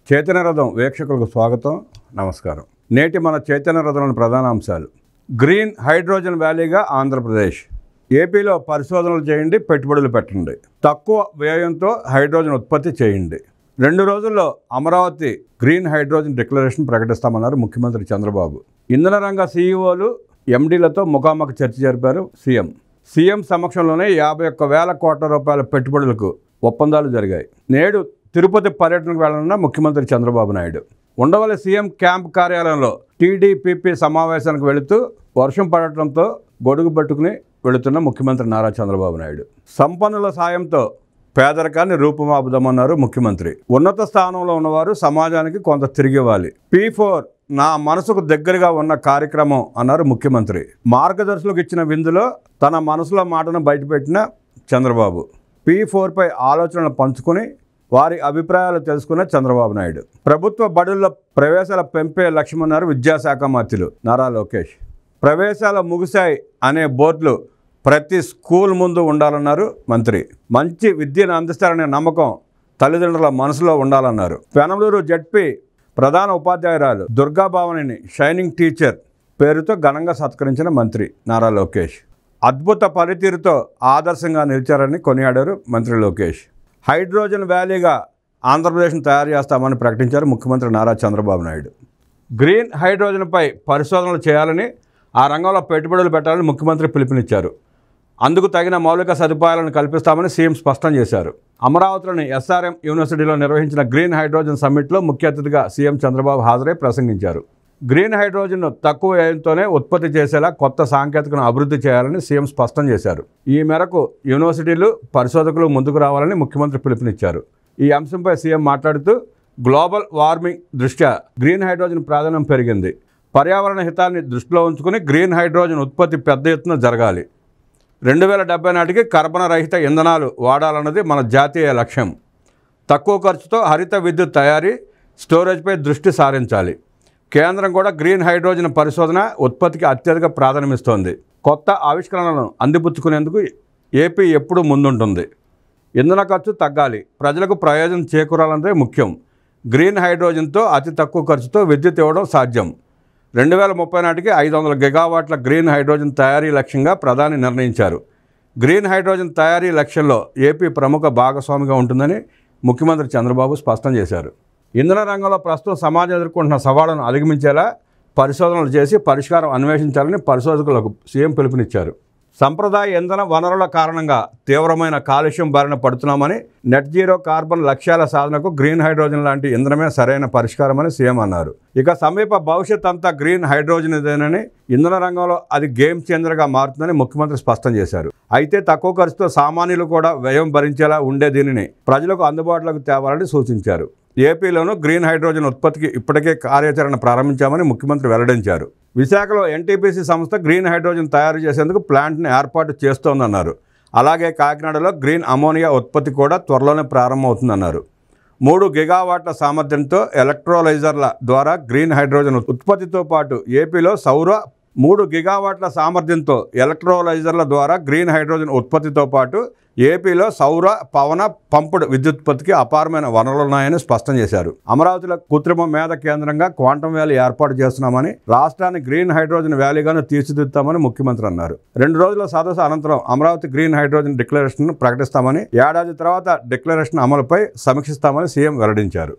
చైతన్య రథం వీక్షకులకు స్వాగతం, నమస్కారం. నేటి మన చైతన్య రథంలోని ప్రధాన అంశాలు: గ్రీన్ హైడ్రోజన్ వ్యాలీగా ఆంధ్రప్రదేశ్. ఏపీలో పరిశోధనలు చేయండి, పెట్టుబడులు పెట్టండి. తక్కువ వ్యయంతో హైడ్రోజన్ ఉత్పత్తి చేయండి. 2 రోజుల్లో అమరావతి గ్రీన్ హైడ్రోజన్ డిక్లరేషన్ ప్రకటిస్తామన్నారు ముఖ్యమంత్రి చంద్రబాబు. ఇంధన రంగ సీఈఓలు, ఎండీలతో ముఖాముఖి చర్చ జరిపారు సీఎం. సీఎం సమక్షంలోనే 51,000 కోట్ల రూపాయల పెట్టుబడులకు ఒప్పందాలు జరిగాయి. నేడు తిరుపతి పర్యటనకు వెళ్లనున్న ముఖ్యమంత్రి చంద్రబాబు నాయుడు. ఉండవల్లి సీఎం క్యాంప్ కార్యాలయంలో టీడీపీపీ సమావేశానికి వెళుతూ వర్షం పడటంతో గొడుగు పట్టుకుని వెళుతున్న ముఖ్యమంత్రి నారా చంద్రబాబు నాయుడు. సంపన్నుల సాయంతో పేదరికాన్ని రూపుమాపుదామన్నారు ముఖ్యమంత్రి. ఉన్నత స్థానంలో ఉన్నవారు సమాజానికి కొంత తిరిగివ్వాలి. P4 నా మనసుకు దగ్గరగా ఉన్న కార్యక్రమం అన్నారు ముఖ్యమంత్రి. మార్గదర్శులకు ఇచ్చిన విందులో తన మనసులో మాటను బయటపెట్టిన చంద్రబాబు. P4పై ఆలోచనలు పంచుకుని వారి అభిప్రాయాలు తెలుసుకున్న చంద్రబాబు నాయుడు. ప్రభుత్వ బడుల్లో ప్రవేశాల పెంపే లక్ష్యమన్నారు విద్యాశాఖ మంత్రులు నారా లోకేష్. ప్రవేశాలు ముగిశాయి అనే బోర్డులు ప్రతి స్కూల్ ముందు ఉండాలన్నారు మంత్రి. మంచి విద్యను అందిస్తారనే నమ్మకం తల్లిదండ్రుల మనసులో ఉండాలన్నారు. పెనమలూరు జడ్పీ ప్రధాన ఉపాధ్యాయురాలు దుర్గాభవానిని షైనింగ్ టీచర్ పేరుతో ఘనంగా సత్కరించిన మంత్రి నారా లోకేష్. అద్భుత పనితీరుతో ఆదర్శంగా నిలిచారని కొనియాడారు మంత్రి లోకేష్. హైడ్రోజన్ వ్యాలీగా ఆంధ్రప్రదేశ్ను తయారు చేస్తామని ప్రకటించారు ముఖ్యమంత్రి నారా చంద్రబాబు నాయుడు. గ్రీన్ హైడ్రోజన్పై పరిశోధనలు చేయాలని, ఆ రంగంలో పెట్టుబడులు పెట్టాలని ముఖ్యమంత్రి పిలుపునిచ్చారు. అందుకు తగిన మౌలిక సదుపాయాలను కల్పిస్తామని సీఎం స్పష్టం చేశారు. అమరావతిలోని SRM యూనివర్సిటీలో నిర్వహించిన గ్రీన్ హైడ్రోజన్ సమ్మిట్లో ముఖ్య అతిథిగా సీఎం చంద్రబాబు హాజరై ప్రసంగించారు. గ్రీన్ హైడ్రోజన్ను తక్కువ వ్యయంతోనే ఉత్పత్తి చేసేలా కొత్త సాంకేతికను అభివృద్ధి చేయాలని సీఎం స్పష్టం చేశారు. ఈ మేరకు యూనివర్సిటీలు, పరిశోధకులు ముందుకు రావాలని ముఖ్యమంత్రి పిలుపునిచ్చారు. ఈ అంశంపై సీఎం మాట్లాడుతూ, గ్లోబల్ వార్మింగ్ దృష్ట్యా గ్రీన్ హైడ్రోజన్ ప్రాధాన్యం పెరిగింది. పర్యావరణ హితాన్ని దృష్టిలో ఉంచుకుని గ్రీన్ హైడ్రోజన్ ఉత్పత్తి పెద్ద ఎత్తున జరగాలి. 2070 నాటికి కర్బన రహిత ఇంధనాలు వాడాలన్నది మన జాతీయ లక్ష్యం. తక్కువ ఖర్చుతో హరిత విద్యుత్ తయారీ, స్టోరేజ్పై దృష్టి సారించాలి. కేంద్రం కూడా గ్రీన్ హైడ్రోజన్ పరిశోధన, ఉత్పత్తికి అత్యధిక ప్రాధాన్యమిస్తోంది. కొత్త ఆవిష్కరణలను అందిపుచ్చుకునేందుకు ఏపీ ఎప్పుడూ ముందుంటుంది. ఇంధన ఖర్చు తగ్గాలి, ప్రజలకు ప్రయోజనం చేకూరాలన్నదే ముఖ్యం. గ్రీన్ హైడ్రోజన్తో అతి తక్కువ ఖర్చుతో విద్యుత్ ఇవ్వడం సాధ్యం. 2030 నాటికి 500 గిగావాట్ల గ్రీన్ హైడ్రోజన్ తయారీ లక్ష్యంగా ప్రధాని నిర్ణయించారు. గ్రీన్ హైడ్రోజన్ తయారీ లక్ష్యంలో ఏపీ ప్రముఖ భాగస్వామిగా ఉంటుందని ముఖ్యమంత్రి చంద్రబాబు స్పష్టం చేశారు. ఇంధన రంగంలో ప్రస్తుతం సమాజం ఎదుర్కొంటున్న సవాళ్లను అధిగమించేలా పరిశోధనలు చేసి పరిష్కారం అన్వేషించాలని పరిశోధకులకు సీఎం పిలుపునిచ్చారు. సంప్రదాయ ఇంధన వనరుల కారణంగా తీవ్రమైన కాలుష్యం బారిన పడుతున్నామని, నెట్ జీరో కార్బన్ లక్ష్యాల సాధనకు గ్రీన్ హైడ్రోజన్ లాంటి ఇంధనమే సరైన పరిష్కారమని సీఎం అన్నారు. ఇక సమీప భవిష్యత్ అంతా గ్రీన్ హైడ్రోజన్ ఇదేనని, ఇంధన రంగంలో అది గేమ్ చేంజర్గా మారుతుందని ముఖ్యమంత్రి స్పష్టం చేశారు. అయితే తక్కువ ఖర్చుతో సామాన్యులు కూడా వ్యయం భరించేలా ఉండే దీనిని ప్రజలకు అందుబాటులోకి తేవాలని సూచించారు. ఏపీలోనూ గ్రీన్ హైడ్రోజన్ ఉత్పత్తికి ఇప్పటికే కార్యాచరణ ప్రారంభించామని ముఖ్యమంత్రి వెల్లడించారు. విశాఖలో NTPC సంస్థ గ్రీన్ హైడ్రోజన్ తయారు చేసేందుకు ప్లాంట్ని ఏర్పాటు చేస్తోందన్నారు. అలాగే కాకినాడలో గ్రీన్ అమోనియా ఉత్పత్తి కూడా త్వరలోనే ప్రారంభమవుతుందన్నారు. 3 గిగావాట్ల సామర్థ్యంతో ఎలక్ట్రోలైజర్ల ద్వారా గ్రీన్ హైడ్రోజన్ ఉత్పత్తితో పాటు ఏపీలో 3 గిగావాట్ల సామర్థ్యంతో ఎలక్ట్రోలైజర్ల ద్వారా గ్రీన్ హైడ్రోజన్ ఉత్పత్తితో పాటు ఏపీలో సౌర, పవన, పంపుడు విద్యుత్పత్తికి అపారమైన వనరులున్నాయని స్పష్టం చేశారు. అమరావతిలో కృత్రిమ మేధ కేంద్రంగా క్వాంటమ్ వ్యాలీ ఏర్పాటు చేస్తున్నామని, రాష్ట్రాన్ని గ్రీన్ హైడ్రోజన్ వ్యాలీగాను తీర్చిదిద్దామని ముఖ్యమంత్రి అన్నారు. 2 రోజుల సదస్సు అనంతరం అమరావతి గ్రీన్ హైడ్రోజన్ డిక్లరేషన్ ప్రకటిస్తామని, ఏడాది తర్వాత డిక్లరేషన్ అమలుపై సమీక్షిస్తామని సీఎం వెల్లడించారు.